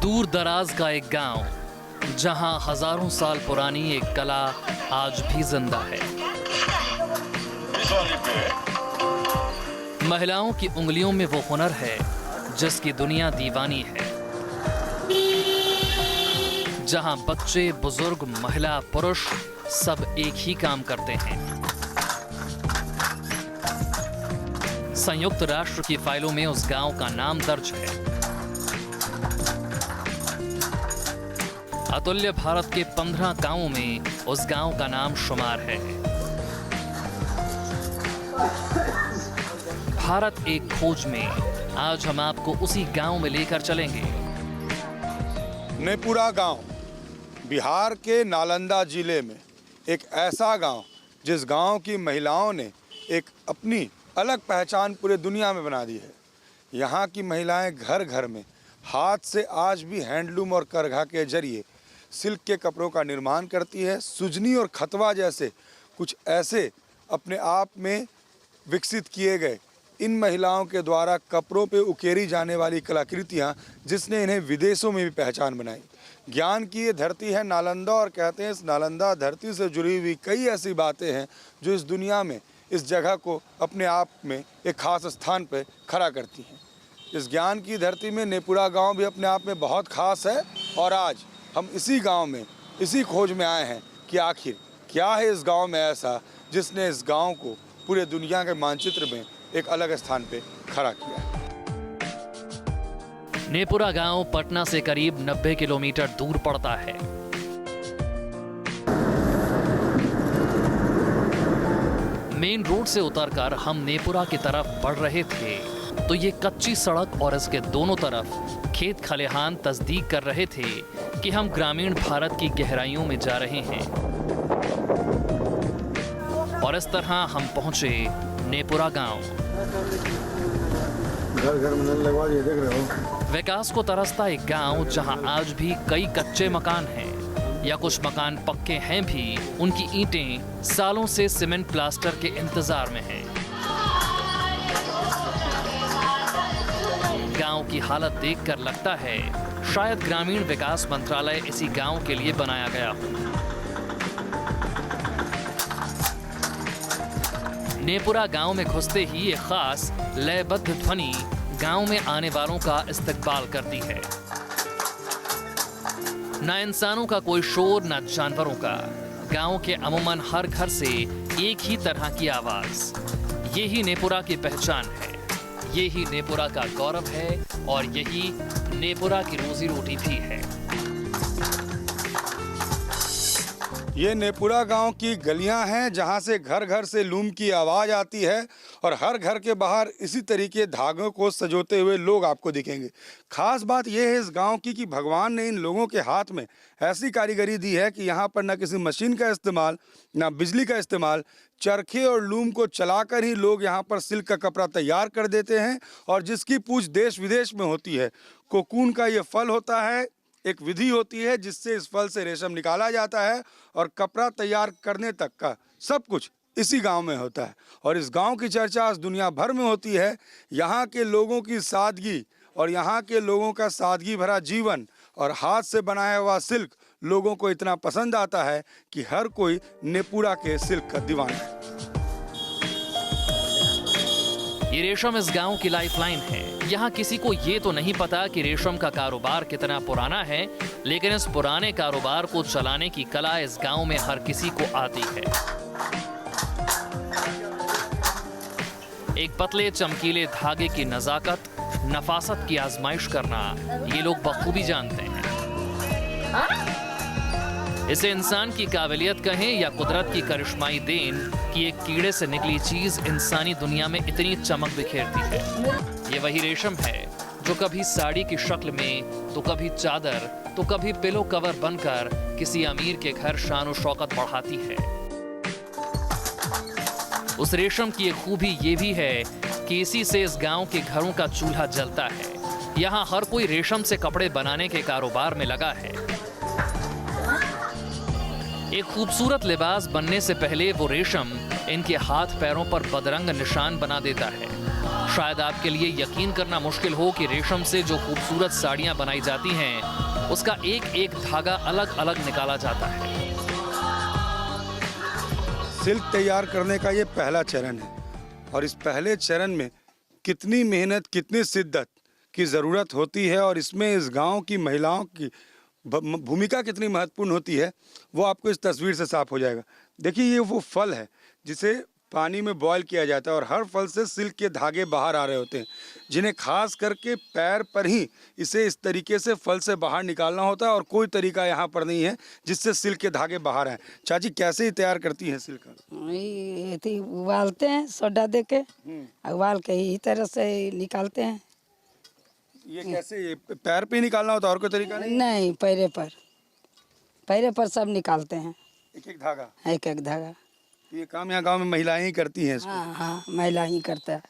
दूर दराज का एक गांव जहां हजारों साल पुरानी एक कला आज भी जिंदा है। महिलाओं की उंगलियों में वो हुनर है जिसकी दुनिया दीवानी है। जहां बच्चे, बुजुर्ग, महिला, पुरुष सब एक ही काम करते हैं। संयुक्त राष्ट्र की फाइलों में उस गांव का नाम दर्ज है। अतुल्य भारत के 15 गांवों में उस गांव का नाम शुमार है। भारत एक खोज में आज हम आपको उसी गांव में लेकर चलेंगे। नेपुरा गांव बिहार के नालंदा जिले में एक ऐसा गांव जिस गांव की महिलाओं ने एक अपनी अलग पहचान पूरे दुनिया में बना दी है। यहाँ की महिलाएं घर घर में हाथ से आज भी हैंडलूम और करघा के जरिए सिल्क के कपड़ों का निर्माण करती है। सुजनी और खतवा जैसे कुछ ऐसे अपने आप में विकसित किए गए इन महिलाओं के द्वारा कपड़ों पे उकेरी जाने वाली कलाकृतियाँ जिसने इन्हें विदेशों में भी पहचान बनाई। ज्ञान की ये धरती है नालंदा और कहते हैं इस नालंदा धरती से जुड़ी हुई कई ऐसी बातें हैं जो इस दुनिया में इस जगह को अपने आप में एक खास स्थान पर खड़ा करती हैं। इस ज्ञान की धरती में नेपुरा गांव भी अपने आप में बहुत खास है और आज हम इसी गांव में इसी खोज में आए हैं कि आखिर क्या है इस गांव में ऐसा जिसने इस गांव को पूरे दुनिया के मानचित्र में एक अलग स्थान पे खड़ा किया है। नेपुरा गांव पटना से करीब 90 किलोमीटर दूर पड़ता है। मेन रोड से उतरकर हम नेपुरा की तरफ बढ़ रहे थे तो ये कच्ची सड़क और इसके दोनों तरफ खेत खलिहान तस्दीक कर रहे थे कि हम ग्रामीण भारत की गहराइयों में जा रहे हैं। और इस तरह हम पहुंचे नेपुरा गांव। घर घर में नल लगवा दिए, देख रहे हो। विकास को तरसता एक गांव जहां आज भी कई कच्चे मकान हैं या कुछ मकान पक्के हैं भी, उनकी ईंटें सालों से सीमेंट प्लास्टर के इंतजार में हैं। गांव की हालत देखकर लगता है शायद ग्रामीण विकास मंत्रालय इसी गांव के लिए बनाया गया हो। नेपुरा गांव में घुसते ही एक खास लयबद्ध ध्वनि गांव में आने वालों का इस्तकबाल करती है। ना इंसानों का कोई शोर, ना जानवरों का। गांव के अमूमन हर घर से एक ही तरह की आवाज। यही नेपुरा की पहचान है, यही नेपुरा का गौरव है और यही नेपुरा की रोजी रोटी भी है। ये नेपुरा गांव की गलियां हैं जहां से घर घर से लूम की आवाज़ आती है और हर घर के बाहर इसी तरीके धागों को सजोते हुए लोग आपको दिखेंगे। खास बात यह है इस गांव की कि भगवान ने इन लोगों के हाथ में ऐसी कारीगरी दी है कि यहाँ पर न किसी मशीन का इस्तेमाल, न बिजली का इस्तेमाल, चरखे और लूम को चलाकर ही लोग यहाँ पर सिल्क का कपड़ा तैयार कर देते हैं। और जिसकी पूछ देश विदेश में होती है। कोकून का ये फल होता है, एक विधि होती है जिससे इस फल से रेशम निकाला जाता है और कपड़ा तैयार करने तक का सब कुछ इसी गांव में होता है। और इस गांव की चर्चा आज दुनिया भर में होती है। यहाँ के लोगों की सादगी और यहाँ के लोगों का सादगी भरा जीवन और हाथ से बनाया हुआ सिल्क लोगों को इतना पसंद आता है कि हर कोई नेपुरा के सिल्क का दीवाना है। ये रेशम इस गांव की लाइफलाइन है। यहाँ किसी को ये तो नहीं पता कि रेशम का कारोबार कितना पुराना है, लेकिन इस पुराने कारोबार को चलाने की कला इस गांव में हर किसी को आती है। एक पतले चमकीले धागे की नजाकत, नफासत की आजमाइश करना ये लोग बखूबी जानते हैं। इसे इंसान की काबिलियत कहें या कुदरत की करिश्माई देन कि एक कीड़े से निकली चीज इंसानी दुनिया में इतनी चमक बिखेरती है। ये वही रेशम है जो कभी साड़ी की शक्ल में, तो कभी चादर, तो कभी पिलो कवर बनकर किसी अमीर के घर शान और शौकत बढ़ाती है। उस रेशम की एक खूबी ये भी है कि इसी से इस गांव के घरों का चूल्हा जलता है। यहाँ हर कोई रेशम से कपड़े बनाने के कारोबार में लगा है। एक खूबसूरत लिबास बनने से पहले वो रेशम इनके हाथ पैरों पर बदरंग निशान बना देता है। शायद आपके लिए यकीन करना मुश्किल हो कि रेशम से जो खूबसूरत साड़ियां बनाई जाती हैं, उसका एक एक धागा अलग अलग निकाला जाता है। सिल्क तैयार करने का ये पहला चरण है और इस पहले चरण में कितनी मेहनत, कितनी शिद्दत की ज़रूरत होती है और इसमें इस गांव की महिलाओं की भूमिका कितनी महत्वपूर्ण होती है, वो आपको इस तस्वीर से साफ हो जाएगा। देखिए, ये वो फल है जिसे पानी में बॉयल किया जाता है और हर फल से सिल्क के धागे बाहर आ रहे होते हैं, जिन्हें खास करके पैर पर ही इसे इस तरीके से फल से बाहर निकालना होता है और कोई तरीका यहाँ पर नहीं है जिससे सिल्क के धागे बाहर आए। चाची, कैसे ही तैयार करती हैं सिल्क? ये उबालते हैं सोडा दे के, उबाल के ही तरह से निकालते हैं। ये कैसे, ये पैर पे ही निकालना होता है और कोई तरीका नहीं? नहीं, पैरे पर सब निकालते हैं, एक एक धागा, एक एक धागा। ये काम यहाँ गांव में महिलाएं ही करती हैं इसको? हाँ, महिला ही करता है।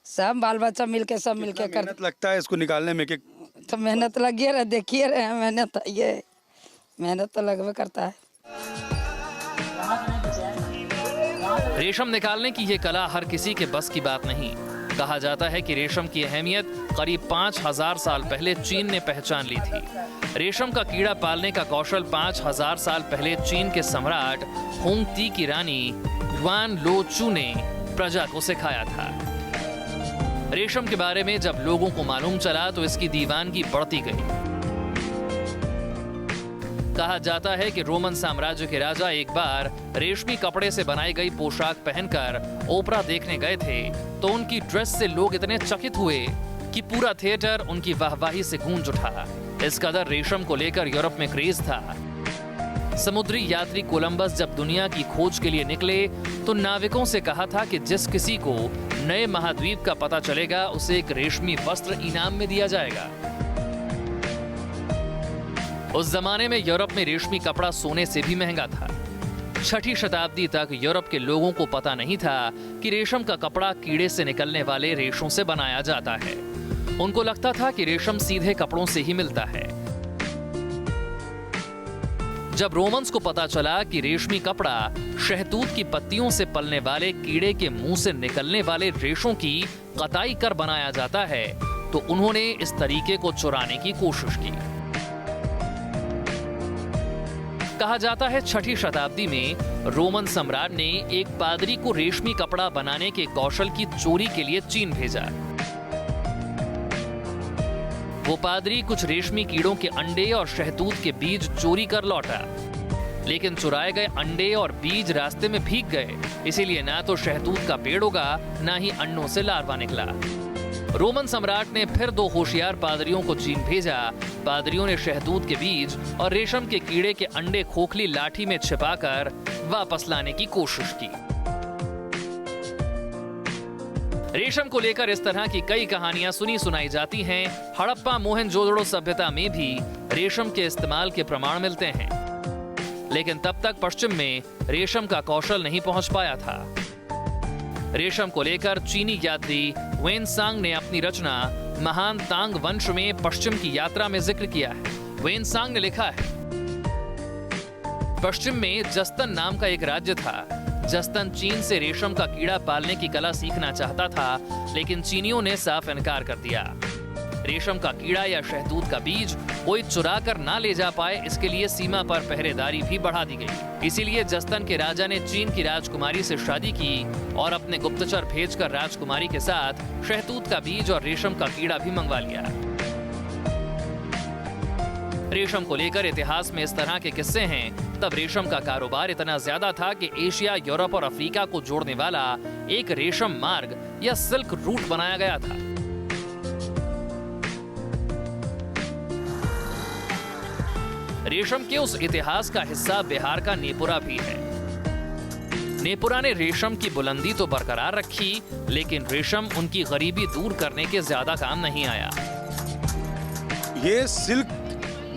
सब बाल बच्चा मिलके सब मिलके कर। मेहनत लगता है इसको निकालने में? तो मेहनत लगी रहे, देखिए रहे मेहनत, ये मेहनत तो लगभग करता है। रेशम निकालने की ये कला हर किसी के बस की बात नहीं। कहा जाता है कि रेशम की अहमियत करीब 5000 साल पहले चीन ने पहचान ली थी। रेशम का कीड़ा पालने का कौशल 5000 साल पहले चीन के सम्राट होंगती की रानी युआन लोचू ने प्रजा को सिखाया था। रेशम के बारे में जब लोगों को मालूम चला तो इसकी दीवानगी बढ़ती गई। कहा जाता है कि रोमन साम्राज्य के राजा एक बार रेशमी कपड़े से बनाई गई पोशाक पहनकर ओपरा देखने गए थे तो उनकी ड्रेस से लोग इतने चकित हुए कि पूरा थिएटर उनकी वाहवाही से गूंज उठा। इस कदर रेशम को लेकर यूरोप में क्रेज था। समुद्री यात्री कोलंबस जब दुनिया की खोज के लिए निकले तो नाविकों से कहा था कि जिस किसी को नए महाद्वीप का पता चलेगा उसे एक रेशमी वस्त्र इनाम में दिया जाएगा। उस जमाने में यूरोप में रेशमी कपड़ा सोने से भी महंगा था। 6ठी शताब्दी तक यूरोप के लोगों को पता नहीं था कि रेशम का कपड़ा कीड़े से निकलने वाले रेशों से बनाया जाता है। उनको लगता था कि रेशम सीधे कपड़ों से ही मिलता है। जब रोमन्स को पता चला कि रेशमी कपड़ा शहतूत की पत्तियों से पलने वाले कीड़े के मुंह से निकलने वाले रेशों की कताई कर बनाया जाता है तो उन्होंने इस तरीके को चुराने की कोशिश की। कहा जाता है 6ठी शताब्दी में रोमन सम्राट ने एक पादरी को रेशमी कपड़ा बनाने के कौशल की चोरी के लिए चीन भेजा। वो पादरी कुछ रेशमी कीड़ों के अंडे और शहतूत के बीज चोरी कर लौटा, लेकिन चुराए गए अंडे और बीज रास्ते में भीग गए, इसीलिए ना तो शहतूत का पेड़ उगा ना ही अंडों से लार्वा निकला। रोमन सम्राट ने फिर 2 होशियार पादरियों को चीन भेजा। पादरियों ने शहतूत के बीज और रेशम के कीड़े के अंडे खोखली लाठी में छिपाकर वापस लाने की कोशिश की। रेशम को लेकर इस तरह की कई कहानियां सुनी सुनाई जाती हैं। हड़प्पा मोहनजोदड़ो सभ्यता में भी रेशम के इस्तेमाल के प्रमाण मिलते हैं, लेकिन तब तक पश्चिम में रेशम का कौशल नहीं पहुंच पाया था। रेशम को लेकर चीनी यात्री वेनसांग ने अपनी रचना महान तांग वंश में पश्चिम की यात्रा में जिक्र किया है। वेनसांग ने लिखा है, पश्चिम में जस्तन नाम का एक राज्य था। जस्तन चीन से रेशम का कीड़ा पालने की कला सीखना चाहता था, लेकिन चीनियों ने साफ इनकार कर दिया। रेशम का कीड़ा या शहतूत का बीज कोई चुरा कर ना ले जा पाए, इसके लिए सीमा पर पहरेदारी भी बढ़ा दी गई। इसीलिए जस्तन के राजा ने चीन की राजकुमारी से शादी की और अपने गुप्तचर भेजकर राजकुमारी के साथ शहतूत का बीज और रेशम का कीड़ा भी मंगवा लिया। रेशम को लेकर इतिहास में इस तरह के किस्से हैं। तब रेशम का कारोबार इतना ज्यादा था कि एशिया, यूरोप और अफ्रीका को जोड़ने वाला एक रेशम मार्ग या सिल्क रूट बनाया गया था। रेशम के उस इतिहास का हिस्सा बिहार का नेपुरा भी है। नेपुरा ने रेशम की बुलंदी तो बरकरार रखी, लेकिन रेशम उनकी गरीबी दूर करने के ज्यादा काम नहीं आया। ये सिल्क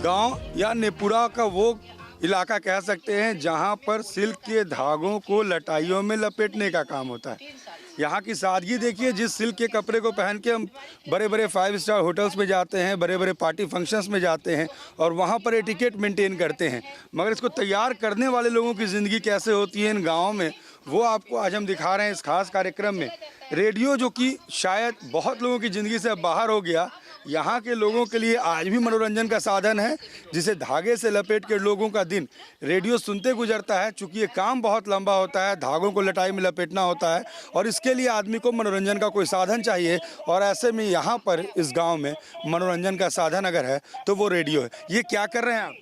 गांव या नेपुरा का वो इलाका कह सकते हैं जहां पर सिल्क के धागों को लटाइयों में लपेटने का काम होता है। यहाँ की सादगी देखिए, जिस सिल्क के कपड़े को पहन के हम बड़े बड़े 5 स्टार होटल्स में जाते हैं, बड़े बड़े पार्टी फंक्शंस में जाते हैं और वहाँ पर एटिकेट मेंटेन करते हैं, मगर इसको तैयार करने वाले लोगों की ज़िंदगी कैसे होती है इन गाँवों में, वो आपको आज हम दिखा रहे हैं इस खास कार्यक्रम में। रेडियो जो कि शायद बहुत लोगों की ज़िंदगी से अब बाहर हो गया, यहाँ के लोगों के लिए आज भी मनोरंजन का साधन है, जिसे धागे से लपेट के लोगों का दिन रेडियो सुनते गुजरता है। चूँकि ये काम बहुत लंबा होता है, धागों को लटाई में लपेटना होता है और इसके लिए आदमी को मनोरंजन का कोई साधन चाहिए, और ऐसे में यहाँ पर इस गांव में मनोरंजन का साधन अगर है तो वो रेडियो है। ये क्या कर रहे हैं आप?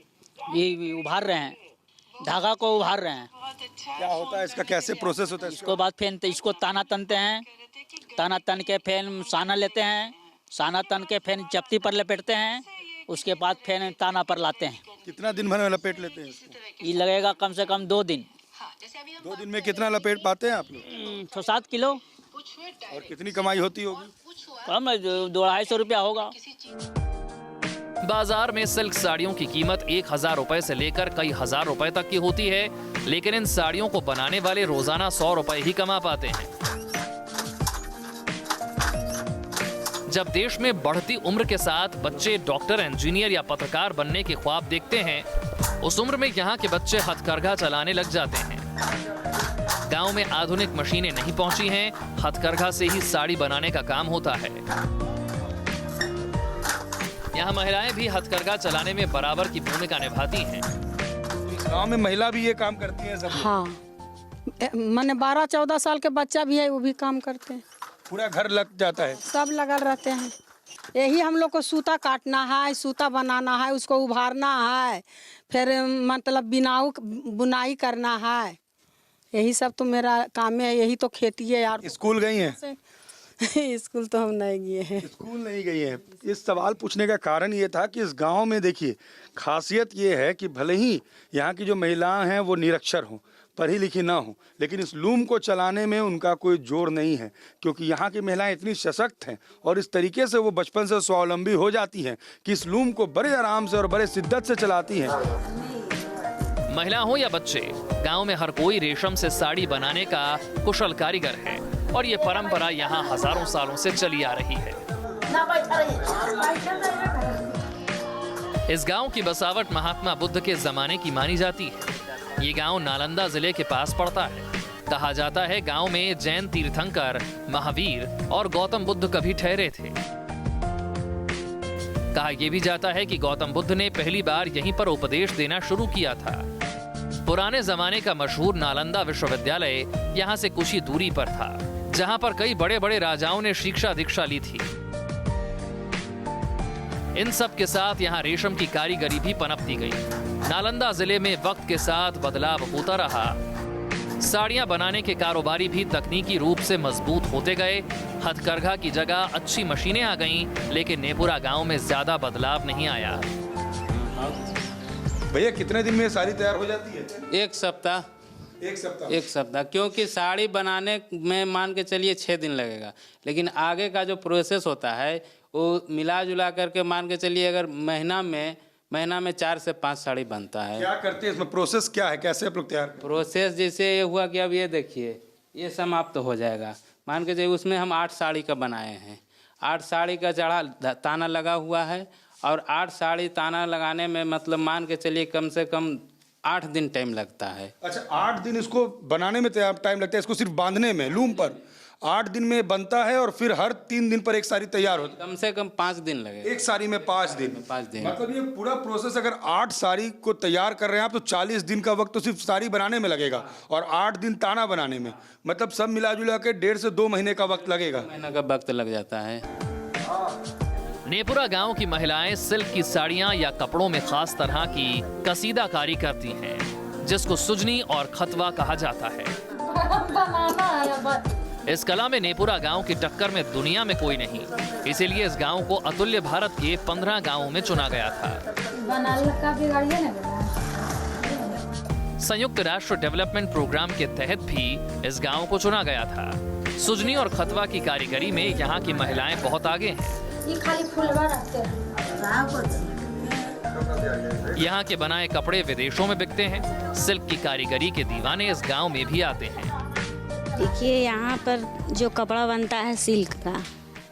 ये उभार रहे हैं, धागा को उभार रहे हैं। क्या होता है इसका, कैसे प्रोसेस होता है इसको बाद फिर इसको ताना तनते हैं, ताना तन के फिर साना लेते हैं, साना तन के फिर चपटी पर लपेटते हैं, उसके बाद फिर ताना पर लाते हैं। कितना दिन भर में लपेट लेते हैं इसको? ये लगेगा कम से कम 2 दिन। 2 दिन में कितना लपेट पाते हैं आप लोग? 6-7 किलो। और कितनी कमाई होती होगी? कम 200-250 रुपया होगा। बाजार में सिल्क साड़ियों की कीमत 1000 रुपए से लेकर कई हजार रुपए तक की होती है, लेकिन इन साड़ियों को बनाने वाले रोजाना 100 रुपए ही कमा पाते हैं। जब देश में बढ़ती उम्र के साथ बच्चे डॉक्टर, इंजीनियर या पत्रकार बनने के ख्वाब देखते हैं, उस उम्र में यहाँ के बच्चे हथकरघा चलाने लग जाते हैं। गांव में आधुनिक मशीनें नहीं पहुंची हैं, हथकरघा से ही साड़ी बनाने का काम होता है। यहाँ महिलाएं भी हथकरघा चलाने में बराबर की भूमिका निभाती हैं। गांव में महिला भी ये काम करती हैं सब? हाँ, मैंने 12-14 साल के बच्चा भी है, वो भी काम करते हैं। पूरा घर लग जाता है? सब लगल रहते हैं। यही हम लोग को सूता काटना है, सूता बनाना है, उसको उभारना है, फिर मतलब बुनाई करना है। यही सब तो मेरा काम है, यही तो खेती है यार। स्कूल गई हैं? स्कूल तो हम नहीं गए हैं। स्कूल नहीं गई हैं। इस सवाल पूछने का कारण ये था कि इस गांव में देखिए खासियत ये है कि भले ही यहाँ की जो महिलाएं हैं वो निरक्षर हों, पढ़ी लिखी ना हो, लेकिन इस लूम को चलाने में उनका कोई जोर नहीं है, क्योंकि यहाँ की महिलाएं इतनी सशक्त हैं और इस तरीके से वो बचपन से स्वावलंबी हो जाती हैं कि इस लूम को बड़े आराम से और बड़े शिद्दत से चलाती हैं। महिला हो या बच्चे, गांव में हर कोई रेशम से साड़ी बनाने का कुशल कारीगर है और ये परंपरा यहाँ हजारों सालों से चली आ रही है। इस गांव की बसावट महात्मा बुद्ध के जमाने की मानी जाती है। ये गांव नालंदा जिले के पास पड़ता है। कहा जाता है गांव में जैन तीर्थंकर महावीर और गौतम बुद्ध कभी ठहरे थे। कहा यह भी जाता है कि गौतम बुद्ध ने पहली बार यहीं पर उपदेश देना शुरू किया था। पुराने जमाने का मशहूर नालंदा विश्वविद्यालय यहाँ से कुछ ही दूरी पर था, जहाँ पर कई बड़े बड़े राजाओं ने शिक्षा दीक्षा ली थी। इन सब के साथ यहाँ रेशम की कारीगरी भी पनपती गई। नालंदा जिले में वक्त के साथ बदलाव होता रहा। साड़ियां बनाने के कारोबारी भी तकनीकी रूप से मजबूत होते गए। हथकरघा की जगह अच्छी मशीनें आ गईं, लेकिन नेपुरा गांव में ज्यादा बदलाव नहीं आया। भैया कितने दिन में साड़ी तैयार हो जाती है? 1 सप्ताह। 1 सप्ताह, क्योंकि साड़ी बनाने में मान के चलिए 6 दिन लगेगा, लेकिन आगे का जो प्रोसेस होता है वो मिला जुला करके मान के चलिए अगर महीना में 4 से 5 साड़ी बनता है। क्या करते हैं इसमें, प्रोसेस क्या है, कैसे आप लोग तैयार करते हैं? प्रोसेस जैसे ये हुआ कि अब ये देखिए ये समाप्त हो जाएगा, मान के चलिए उसमें हम 8 साड़ी का बनाए हैं। 8 साड़ी का चढ़ा ताना लगा हुआ है और 8 साड़ी ताना लगाने में मतलब मान के चलिए कम से कम 8 दिन टाइम लगता है। अच्छा, 8 दिन इसको बनाने में टाइम लगता है, इसको सिर्फ बांधने में लूम पर 8 दिन में बनता है और फिर हर 3 दिन पर एक साड़ी तैयार होती है? कम से कम 5 दिन लगेगा। एक साड़ी में 5 दिन? 5 दिन। मतलब ये पूरा प्रोसेस अगर 8 साड़ी को तैयार कर रहे हैं आप तो 40 दिन का वक्त तो सिर्फ साड़ी बनाने में लगेगा और 8 दिन ताना बनाने में, मतलब सब मिला जुला के 1.5 से 2 महीने का वक्त लगेगा। महीना का वक्त लग जाता है। नेपुरा गांव की महिलाएं सिल्क की साड़ियां या कपड़ों में खास तरह की कसीदाकारी करती हैं, जिसको सुजनी और खतवा कहा जाता है। इस कला में नेपुरा गांव की टक्कर में दुनिया में कोई नहीं, इसीलिए इस गांव को अतुल्य भारत के 15 गांवों में चुना गया था। संयुक्त राष्ट्र डेवलपमेंट प्रोग्राम के तहत भी इस गांव को चुना गया था। सुजनी और खतवा की कारीगरी में यहाँ की महिलाएं बहुत आगे हैं। ये खाली फूलवा रखते हैं। यहाँ के बनाए कपड़े विदेशों में बिकते हैं। सिल्क की कारीगरी के दीवाने इस गांव में भी आते हैं। देखिए यहाँ पर जो कपड़ा बनता है सिल्क का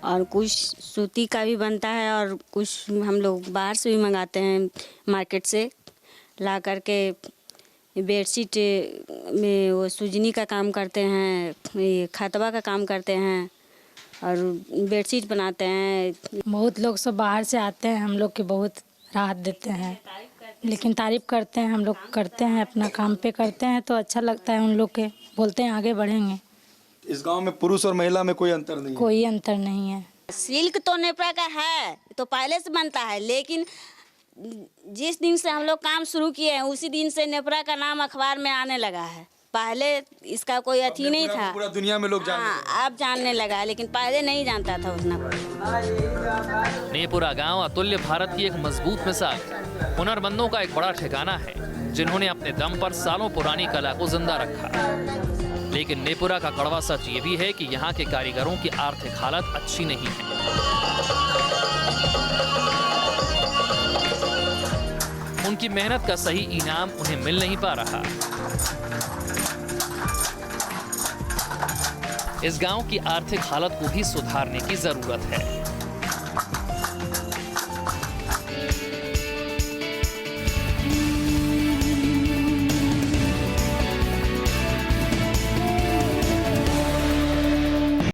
और कुछ सूती का भी बनता है और कुछ हम लोग बाहर से भी मंगाते हैं, मार्केट से ला करके बेडशीट में वो सुजनी का काम करते हैं, ये खतवा का काम करते हैं और बेडशीट बनाते हैं। बहुत लोग सब बाहर से आते हैं, हम लोग की बहुत राहत देते हैं, लेकिन तारीफ करते हैं। हम लोग करते हैं, अपना काम पे करते हैं तो अच्छा लगता है। उन लोग के बोलते हैं आगे बढ़ेंगे। इस गांव में पुरुष और महिला में कोई अंतर नहीं है? कोई अंतर नहीं है। सिल्क तो नेपरा का है, तो पहले से बनता है, लेकिन जिस दिन से हम लोग काम शुरू किए हैं उसी दिन से नेपरा का नाम अखबार में आने लगा है। पहले इसका कोई अथी नहीं था। पूरा दुनिया में लोग जानते हैं। हाँ, अब जानने लगा है, लेकिन पहले नहीं जानता था उतना। नेपुरा गांव अतुल्य भारत की एक मजबूत मिसाल है। हुनरमंदों का एक बड़ा ठिकाना है जिन्होंने अपने दम पर सालों पुरानी कला को जिंदा रखा। लेकिन नेपुरा का कड़वा सच ये भी है कि यहाँ के कारीगरों की आर्थिक हालत अच्छी नहीं है। उनकी मेहनत का सही इनाम उन्हें मिल नहीं पा रहा। इस गांव की आर्थिक हालत को भी सुधारने की जरूरत है।